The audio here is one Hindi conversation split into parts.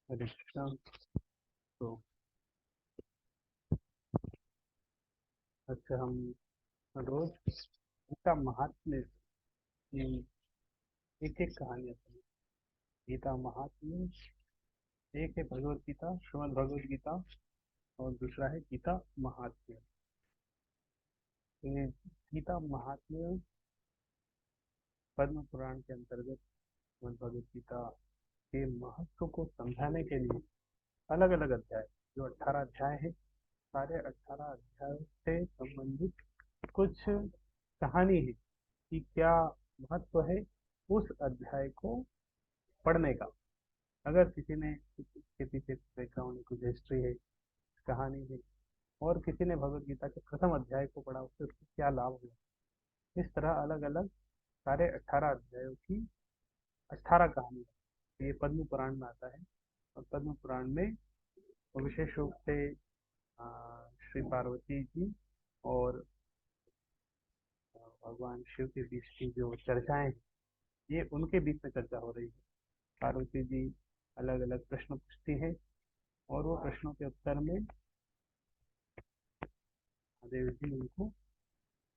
हरे कृष्णा। तो अच्छा, हम रोज गीता महात्म्य की एक एक कहानियां सुने। गीता महात्म्य, एक है भगवत गीता, श्रीमद् भगवत गीता, और दूसरा है गीता महात्म्य। ये गीता महात्म्य पद्म पुराण के अंतर्गत श्रीमद् भगवत गीता के महत्व को समझाने के लिए अलग अलग अध्याय, जो 18 अध्याय है, सारे 18 अध्यायों से संबंधित कुछ कहानी है कि क्या महत्व है उस अध्याय को पढ़ने का। अगर किसी ने इसके पीछे बैकग्राउंड कुछ हिस्ट्री है, कहानी है, और किसी ने भगवत गीता के प्रथम अध्याय को पढ़ा, उससे उसको क्या लाभ हुआ, इस तरह अलग अलग सारे 18 अध्यायों की 18 कहानी है। ये पद्म पुराण में आता है, और पद्म पुराण में विशेष रूप से श्री पार्वती जी और भगवान शिव के बीच की जो चर्चाएं हैं, ये उनके बीच में चर्चा हो रही है। पार्वती जी अलग अलग प्रश्न पूछती है, और वो प्रश्नों के उत्तर में महादेव जी उनको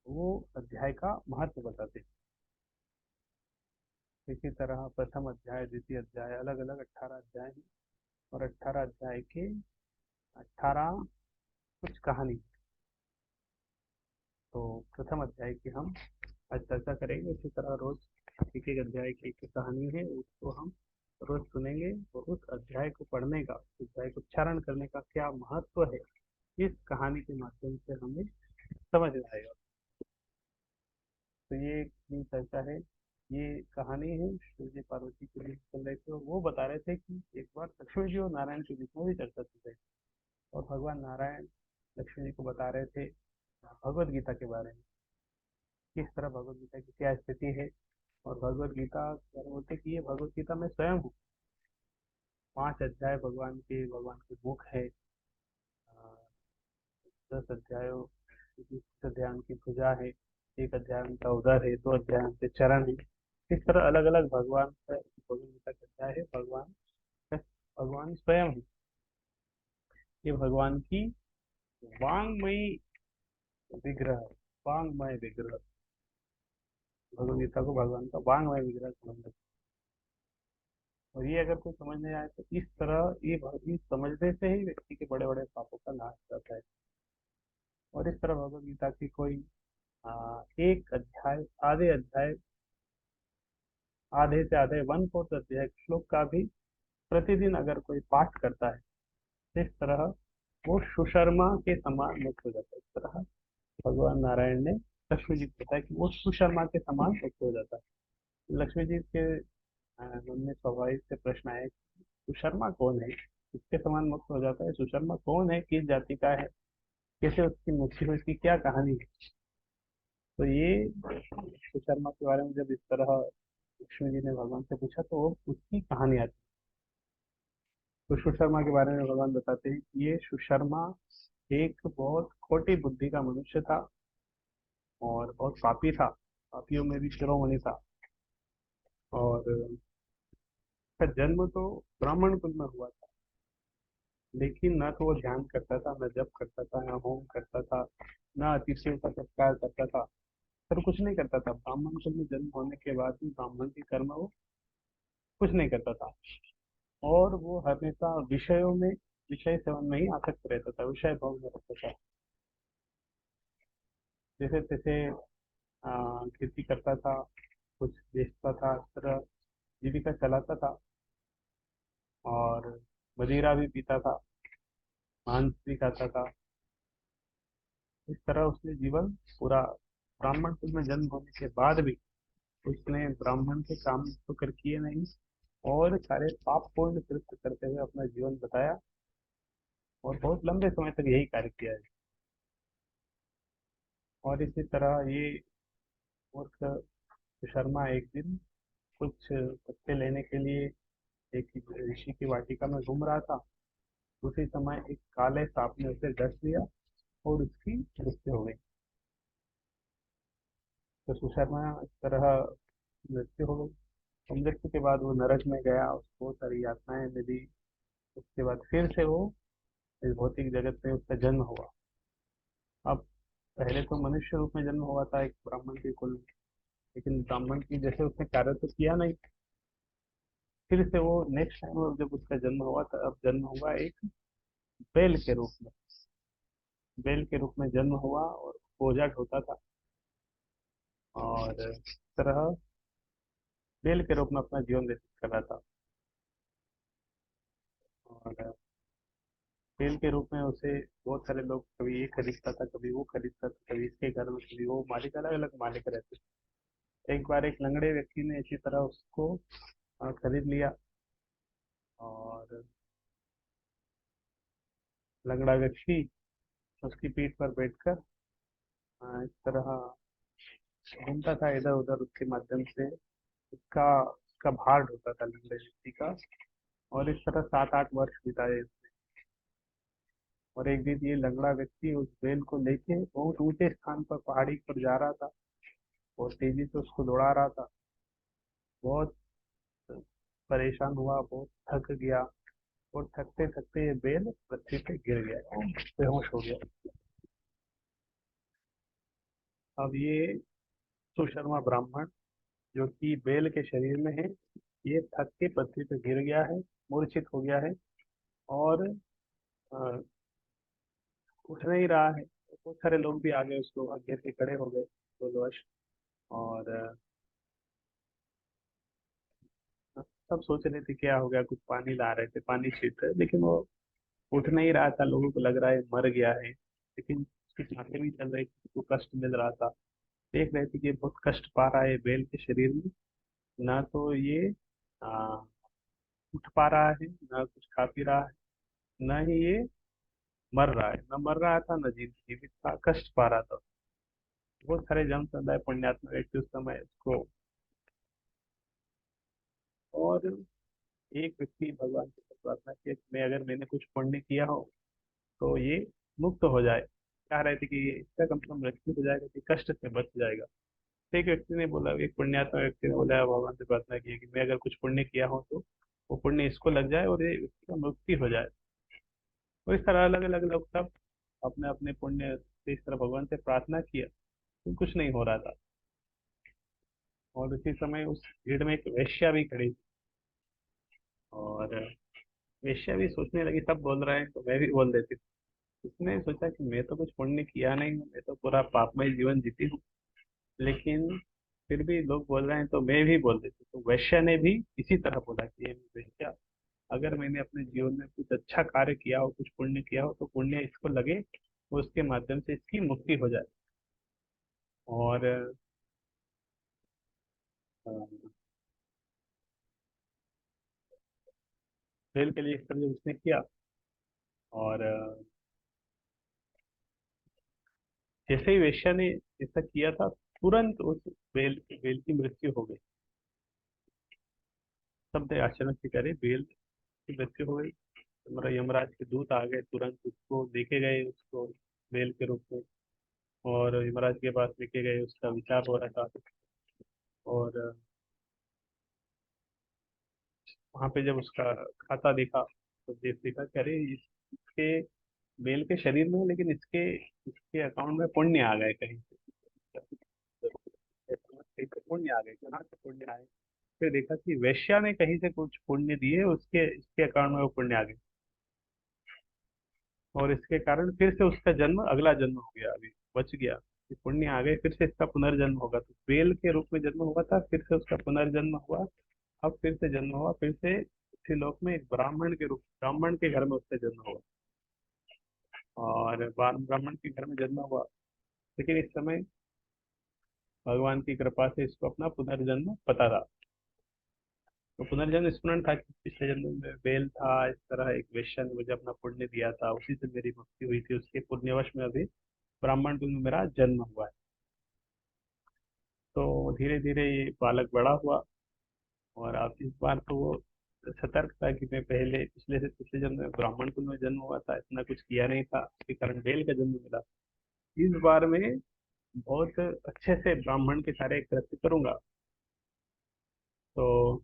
वो अध्याय का महत्व बताते हैं। इसी तरह प्रथम अध्याय, द्वितीय अध्याय, अलग अलग 18 अध्याय हैं, और 18 अध्याय के 18 कुछ कहानी। तो प्रथम अध्याय की हम आज चर्चा करेंगे। इसी तरह रोज एक एक अध्याय की एक कहानी है, उसको हम रोज सुनेंगे, और उस अध्याय को पढ़ने का, उस अध्याय को उच्चारण करने का क्या महत्व है, इस कहानी के माध्यम से हमें समझ में आएगा। तो ये एक चर्चा है, ये कहानी है शिव जी पार्वती के बीच चल रहे थे, और वो बता रहे थे कि एक बार लक्ष्मी जी और नारायण के बीच में भी चर्चा चल रही थी, और भगवान नारायण लक्ष्मी जी को बता रहे थे भगवत गीता के बारे में, किस तरह भगवत गीता की क्या स्थिति है। और भगवत गीता कह रहे होते कि ये भगवत गीता में स्वयं हूँ। 5 अध्याय भगवान के मुख है, 10 अध्यायों, 20 अध्याय उनकी भुजा है, 1 अध्याय उनका उदर है, 2 अध्याय उनके चरण है। इस तरह अलग अलग भगवान का भगवत गीता का अध्याय है। भगवान स्वयं है, ये भगवान की वांगमयी विग्रह, वांगमय विग्रह। भगवत गीता को भगवान का वांगमय विग्रह समझ। और ये अगर कोई समझ नहीं आए तो इस तरह ये समझने से ही व्यक्ति के बड़े बड़े पापों का नाश करता है। और इस तरह भगवत गीता की कोई एक अध्याय, आधे अध्याय, आधे से आधे 1/4 अध्याय श्लोक का भी प्रतिदिन अगर कोई पाठ करता है, इस तरह वो सुशर्मा के समान मुक्त हो जाता है। इस तरह भगवान नारायण ने लक्ष्मी जी को बताया कि वो सुशर्मा के समान मुक्त हो जाता है। लक्ष्मी जी के मन में स्वाभाविक से प्रश्न आया कि सुशर्मा कौन है, किसके समान मुक्त हो जाता है, सुशर्मा कौन है, किस जाति का है, कैसे उसकी मुक्ति हुई, इसकी क्या कहानी है। तो ये सुशर्मा के बारे में जब इस तरह लक्ष्मी जी ने भगवान से पूछा, तो वो उसकी कहानी आती है। तो सुशर्मा के बारे में भगवान बताते हैं कि ये सुशर्मा एक बहुत खोटी बुद्धि का मनुष्य था, और बहुत पापी था, पापियों में भी शिरोमणि था। और उसका जन्म तो ब्राह्मण कुल में हुआ था, लेकिन न तो वो ध्यान करता था, न जप करता था, न होम करता था, न अतिथियों का सत्कार करता था, पर कुछ नहीं करता था। ब्राह्मण कुल में जन्म होने के बाद भी ब्राह्मण के कर्म वो कुछ नहीं करता था, और वो हमेशा विषयों में, विषय सेवन में ही आसक्त रहता था, विषय भोग में रहता था। जैसे तैसे खेती करता था, कुछ बेचता था, इस तरह जीविका चलाता था। और मदिरा भी पीता था, मांस भी खाता था। इस तरह उसने जीवन पूरा, ब्राह्मण कुल में जन्म होने के बाद भी उसने ब्राह्मण के काम तो कर किए नहीं, और सारे पाप पूर्ण कृत्य करते हुए अपना जीवन बताया, और बहुत लंबे समय तक यही कार्य किया है। और इसी तरह ये मूर्ख शर्मा एक दिन कुछ पत्ते लेने के लिए एक ऋषि की वाटिका में घूम रहा था। उसी समय एक काले सांप ने उसे डस लिया, और उसकी मृत्यु हो गई। तो सुशर्मा इस तरह मृत्यु हो गई। और मृत्यु के बाद वो नरक में गया, उसको बहुत सारी यातनाएं मिली, उसके बाद फिर से वो इस भौतिक जगत में उसका जन्म हुआ। अब पहले तो मनुष्य रूप में जन्म हुआ था एक ब्राह्मण के कुल में, लेकिन ब्राह्मण की जैसे उसने कार्य तो किया नहीं। फिर से वो नेक्स्ट टाइम जब उसका जन्म हुआ था, अब जन्म हुआ एक बैल के रूप में। बैल के रूप में जन्म हुआ और बोझा ढोता था, और इस तरह बैल के रूप में अपना जीवन व्यतीत कर रहा था। और बैल के रूप में उसे बहुत सारे लोग, कभी ये खरीदता था, कभी वो खरीदता था, कभी इसके घर में, कभी वो मालिक, अलग अलग मालिक रहते थे। एक बार एक लंगड़े व्यक्ति ने इसी तरह उसको खरीद लिया। और लंगड़ा व्यक्ति उसकी पीठ पर बैठकर इस तरह घूमता था इधर उधर, उसके माध्यम से उसका उसका भार ढोता था लंगड़े व्यक्ति का। और इस तरह 7-8 वर्ष बिताए। और एक दिन ये लंगड़ा व्यक्ति उस बैल को लेके बहुत ऊंचे स्थान पर, पहाड़ी पर जा रहा था, और तेजी से उसको दौड़ा रहा था। बहुत परेशान हुआ, बहुत थक गया, और थकते थकते ये बैल पृथ्वी पे गिर गया और बेहोश हो गया। अब ये सुशर्मा ब्राह्मण, जो कि बैल के शरीर में है, ये थक के पृथ्वी पे गिर गया है, मूर्छित हो गया है, और अ, उठ नहीं रहा है। बहुत सारे लोग भी आगे उसको आगे से खड़े हो गए बोलवश। और सब सोच रहे थे क्या हो गया, कुछ पानी ला रहे थे, पानी छीट रहे, लेकिन वो उठ नहीं रहा था। लोगों को लग रहा है मर गया है, लेकिन उसकी सांसें भी चल रही थी, उसको कष्ट मिल रहा था। देख रहे थे कि ये बहुत कष्ट पा रहा है बैल के शरीर में। ना तो ये आ, उठ पा रहा है, ना कुछ खा पी रहा है, ना ही ये मर रहा है। ना मर रहा था, ना जीवित था, कष्ट पा रहा था। बहुत सारे जन समुदाय पुण्यात्मा व्यक्ति उस समय उसको। और एक व्यक्ति भगवान से प्रार्थना की कि मैं, अगर मैंने कुछ पुण्य किया हो तो ये मुक्त हो जाए। कह रहे थे कि इसका कम से कम मृत्यु हो जाएगा, कि कष्ट से बच जाएगा। तो एक व्यक्ति ने बोला, एक पुण्यात्मा व्यक्ति ने बोला, भगवान से प्रार्थना की कि मैं अगर कुछ पुण्य किया हो तो वो पुण्य इसको लग जाए और ये इसका मुक्ति हो जाए। तो इस तरह अलग अलग लोग सब अपने अपने पुण्य से इस तरह भगवान से प्रार्थना किया, लेकिन कुछ नहीं हो रहा था। और उसी समय उस भीड़ में एक वेश्या भी खड़ी थी। और वेश्या भी सोचने लगी, सब बोल रहे हैं तो मैं भी बोल देती हूँ। उसने सोचा कि मैं तो कुछ पुण्य किया नहीं हूँ, मैं तो पूरा पापमय जीवन जीती हूँ, लेकिन फिर भी लोग बोल रहे हैं तो मैं भी बोल देती हूँ। तो वैश्या ने भी इसी तरह बोला कि ये वैश्या, अगर मैंने अपने जीवन में कुछ अच्छा कार्य किया हो, कुछ पुण्य किया हो, तो पुण्य इसको लगे, उसके माध्यम से इसकी मुक्ति हो जाए। और अ, खेल के लिए इस तरह जब उसने किया, और जैसे ही वेश्या ने ऐसा किया था, तुरंत उस बेल की मृत्यु हो गई। सब ने आश्चर्य से करे, बेल की मृत्यु हो गई। हमारा यमराज के दूत आ गए, तुरंत उसको लेके गए, उसको बेल के रूप में, और यमराज के पास लेके गए। उसका विचार हो रहा था। और वहां पे जब उसका खाता देखा, तो देख देखा कि अरे इसके बेल के शरीर में है, लेकिन इसके इसके अकाउंट में पुण्य आ गए कहीं से। कहीं से पुण्य आ गए, कहाँ से पुण्य आए? फिर देखा कि वैश्या ने कहीं से कुछ पुण्य दिए, उसके इसके अकाउंट में वो पुण्य आ गए। और इसके कारण फिर से उसका जन्म, अगला जन्म हो गया, अभी बच गया कि पुण्य आ गए, फिर से इसका पुनर्जन्म होगा। तो बेल के रूप में जन्म हुआ था, फिर से उसका पुनर्जन्म हुआ। अब फिर से जन्म हुआ, फिर से इसी लोक में एक ब्राह्मण के घर में उसका जन्म हुआ। और ब्राह्मण के घर में जन्म हुआ, लेकिन इस समय भगवान की कृपा से इसको अपना पुनर्जन्म पता था। तो पुनर्जन्म स्मरण था कि पिछले जन्म में बेल था, इस तरह एक वेश्या ने मुझे अपना पुण्य दिया था, उसी से मेरी मुक्ति हुई थी, उसके पुण्यवश में अभी ब्राह्मण कुल में मेरा जन्म हुआ है। तो धीरे धीरे ये बालक बड़ा हुआ। और अब इस बार तो वो सतर्क था कि मैं पहले पिछले से पिछले जन्म में ब्राह्मण कुल में जन्म हुआ था, इतना कुछ किया नहीं था, इसके कारण बेल का जन्म मिला। इस बार में बहुत अच्छे से ब्राह्मण के सारे कृत्य करूंगा। तो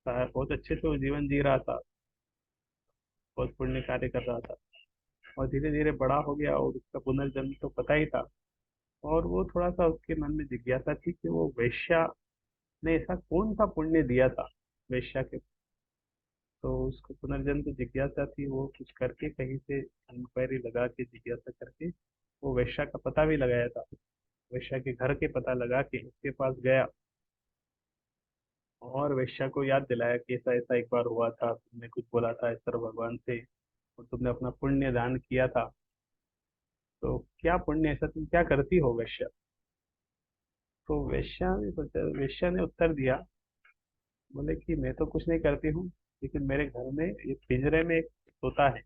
बहुत अच्छे से वो जीवन जी रहा था। बहुत पुण्य कार्य कर रहा था, और धीरे धीरे बड़ा हो गया, और उसका पुनर्जन्म तो पता ही था। और वो थोड़ा सा उसके मन में जिज्ञासा थी कि वो वेश्या ने ऐसा कौन सा पुण्य दिया था वेश्या के। तो उसको पुनर्जन्म की जिज्ञासा थी, वो कुछ करके कहीं से इंक्वायरी लगा के जिज्ञासा करके वो वेश्या का पता भी लगाया था। वेश्या के घर के पता लगा के उसके पास गया, और वेश्या को याद दिलाया कि ऐसा ऐसा एक बार हुआ था, तुमने कुछ बोला था इस तरह भगवान से, और तुमने अपना पुण्य दान किया था। तो क्या पुण्य, ऐसा तुम क्या करती हो वेश्या। तो वेश्या ने उत्तर दिया, बोले कि मैं तो कुछ नहीं करती हूँ, लेकिन मेरे घर में एक पिंजरे में एक तोता है।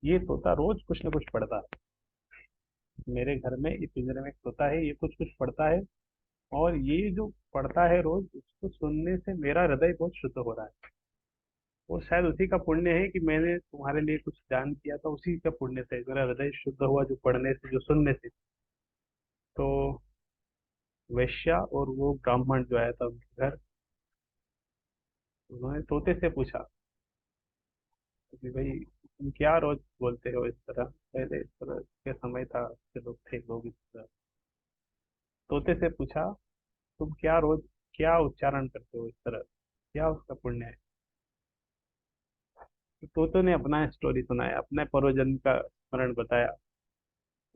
ये तोता रोज कुछ न कुछ पढ़ता है। मेरे घर में ये पिंजरे में एक तोता है, ये कुछ कुछ पढ़ता है, और ये जो पढ़ता है रोज, उसको सुनने से मेरा हृदय बहुत शुद्ध हो रहा है। वो शायद उसी का पुण्य है कि मैंने तुम्हारे लिए कुछ दान किया था, उसी का पुण्य से मेरा हृदय शुद्ध हुआ, जो पढ़ने से, जो सुनने से। तो वैश्या और वो ब्राह्मण जो आया था उनके घर, उन्होंने तोते से पूछा कि भाई तुम क्या रोज बोलते हो इस तरह। पहले इस तरह के समय था कि लोग थे, लोग इस तरह तोते से पूछा, तुम क्या रोज क्या उच्चारण करते हो इस तरह, क्या उसका पुण्य है। तो तोतों ने अपना स्टोरी सुनाया, अपने पूर्वजन्म का स्मरण बताया।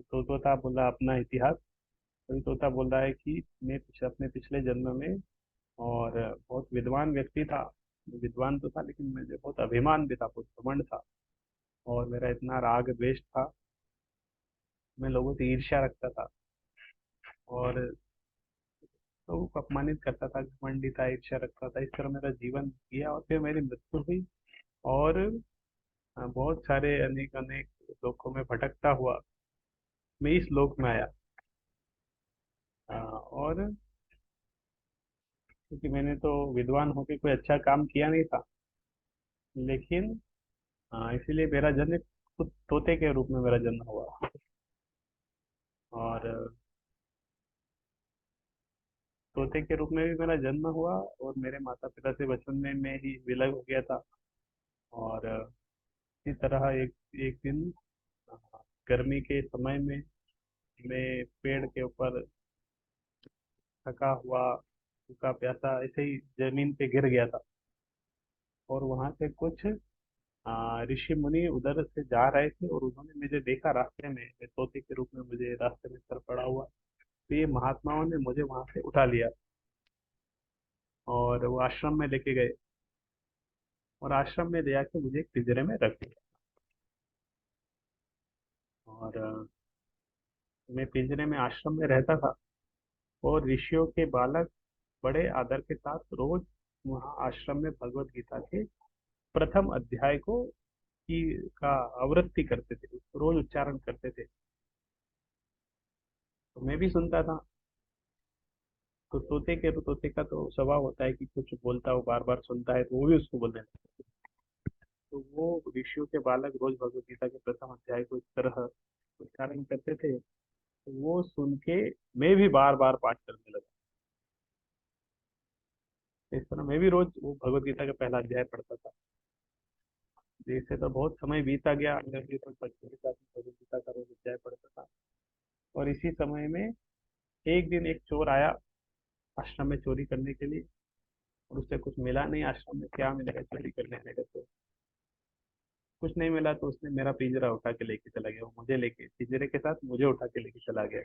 तो तोता बोला अपना इतिहास। तो तोता बोल रहा है कि मैं अपने पिछले जन्म में, और बहुत विद्वान व्यक्ति था। विद्वान तो था, लेकिन मुझे बहुत अभिमान भी था, बहुत घमंड था, और मेरा इतना राग द्वेष था। मैं लोगों से ईर्ष्या रखता था, और लोगों को अपमानित करता था, घमंडी था, ईर्ष्या रखता था। इस तरह मेरा जीवन किया, और फिर मेरी मृत्यु हुई। और बहुत सारे अनेक अनेक लोकों में भटकता हुआ मैं इस लोक में आया। और क्योंकि मैंने तो विद्वान होकर कोई अच्छा काम किया नहीं था, लेकिन इसीलिए मेरा जन्म एक तोते के रूप में मेरा जन्म हुआ। और तोते के रूप में भी मेरा जन्म हुआ, और मेरे माता पिता से बचपन में मैं ही विलग हो गया था। और इसी तरह एक एक दिन अ, गर्मी के समय में मैं पेड़ के ऊपर थका हुआ, सूखा प्यासा ऐसे ही जमीन पे गिर गया था। और वहां से कुछ ऋषि मुनि उधर से जा रहे थे, और उन्होंने मुझे देखा रास्ते में, मैं तोते के रूप में मुझे रास्ते में सर पड़ा हुआ। तो ये महात्माओं ने मुझे वहां से उठा लिया, और वो आश्रम में लेके गए, और आश्रम में ले आके मुझे एक पिंजरे में रख दिया। और मैं पिंजरे में आश्रम में रहता था, और ऋषियों के बालक बड़े आदर के साथ रोज वहाँ आश्रम में भगवत गीता के प्रथम अध्याय को की का आवृत्ति करते थे, रोज उच्चारण करते थे। तो मैं भी सुनता था। तो तोते का तो स्वभाव होता है कि कुछ बोलता हो, बार बार सुनता है, तो वो भी उसको बोलने लगता है। तो वो ऋषियों के बालक रोज भगवत गीता के प्रथम अध्याय को इस तरह उच्चारण करते थे, तो वो सुन के मैं भी बार बार पाठ करने लगा। इस तरह मैं भी रोज वो भगवत गीता का पहला अध्याय पढ़ता था। जैसे तो बहुत समय बीता गया, अंदर से तो बचपन के साथ भगवत गीता का रोज अध्याय पढ़ता था। और इसी समय में एक दिन एक चोर आया आश्रम में चोरी करने के लिए, और उससे कुछ मिला नहीं। आश्रम में क्या मिलेगा चोरी करने में, तो कुछ नहीं मिला। तो उसने मेरा पिंजरा उठा के लेके चला गया, वो मुझे लेके पिंजरे के साथ मुझे उठा के लेके चला गया,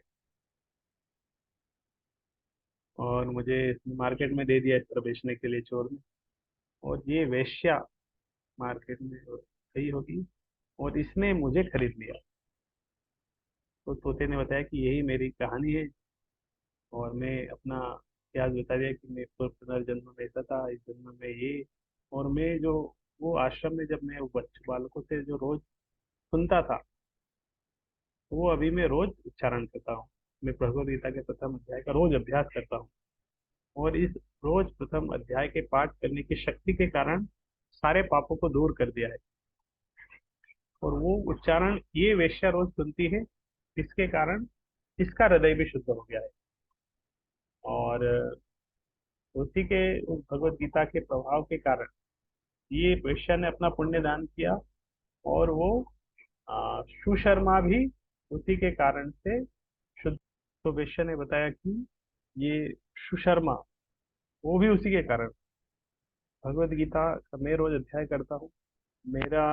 और मुझे मार्केट में दे दिया इस तरह बेचने के लिए चोर ने। और ये वेश्या मार्केट में गई होगी, और इसने मुझे खरीद लिया। तो तोते ने बताया कि यही मेरी कहानी है, और मैं अपना इतिहास बता दिया कि मैं पुनर्जन्म में ऐसा था, इस जन्म में ये। और मैं जो वो आश्रम में जब मैं वो बच्चे बालकों से जो रोज सुनता था, वो अभी मैं रोज उच्चारण करता हूँ। मैं भगवद गीता के प्रथम अध्याय का रोज अभ्यास करता हूँ, और इस रोज प्रथम अध्याय के पाठ करने की शक्ति के कारण सारे पापों को दूर कर दिया है। और वो उच्चारण ये वेश्या रोज सुनती है, इसके कारण इसका हृदय भी शुद्ध हो गया है। और उसी के उस भगवत गीता के प्रभाव के कारण ये वेश्या ने अपना पुण्य दान किया, और वो सुशर्मा भी उसी के कारण से शुद्ध। तो वेश्या ने बताया कि ये सुशर्मा, वो भी उसी के कारण। भगवत गीता का मैं रोज अध्याय करता हूँ, मेरा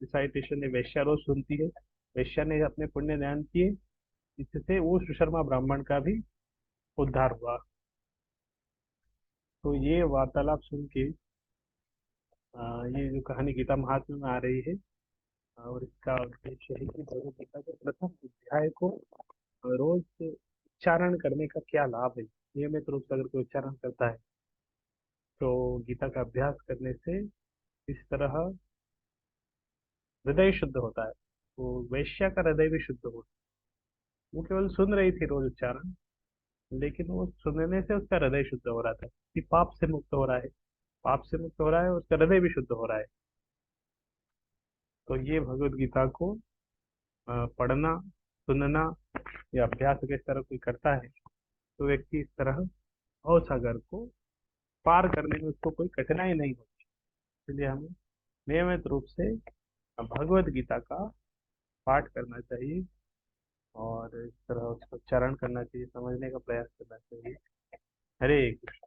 रिसाइटेशन ये वेश्या रोज सुनती है। वेश्या ने अपने पुण्य दान किए, इससे वो सुशर्मा ब्राह्मण का भी उद्धार हुआ। तो ये वार्तालाप सुन के ये जो कहानी गीता महात्म्य में आ रही है, और इसका उद्देश्य है कि भगवत गीता के प्रथम अध्याय को रोज उच्चारण करने का क्या लाभ है। नियमित रूप से अगर कोई उच्चारण करता है तो गीता का अभ्यास करने से इस तरह हृदय शुद्ध होता है। तो वैश्या का हृदय भी शुद्ध होता है। वो केवल सुन रही थी रोज उच्चारण, लेकिन वो सुनने से उसका हृदय शुद्ध हो रहा था कि पाप से मुक्त हो रहा है। पाप से मुक्त हो रहा है, उसका हृदय भी शुद्ध हो रहा है। तो ये भगवत गीता को पढ़ना, सुनना या अभ्यास अगर इस तरह कोई करता है, तो व्यक्ति इस तरह भवसागर को पार करने में उसको कोई कठिनाई नहीं होती। इसलिए हमें नियमित रूप से भगवत गीता का पाठ करना चाहिए, और इस तरह उसका उच्चारण करना चाहिए, समझने का प्रयास करना चाहिए। हरे कृष्ण।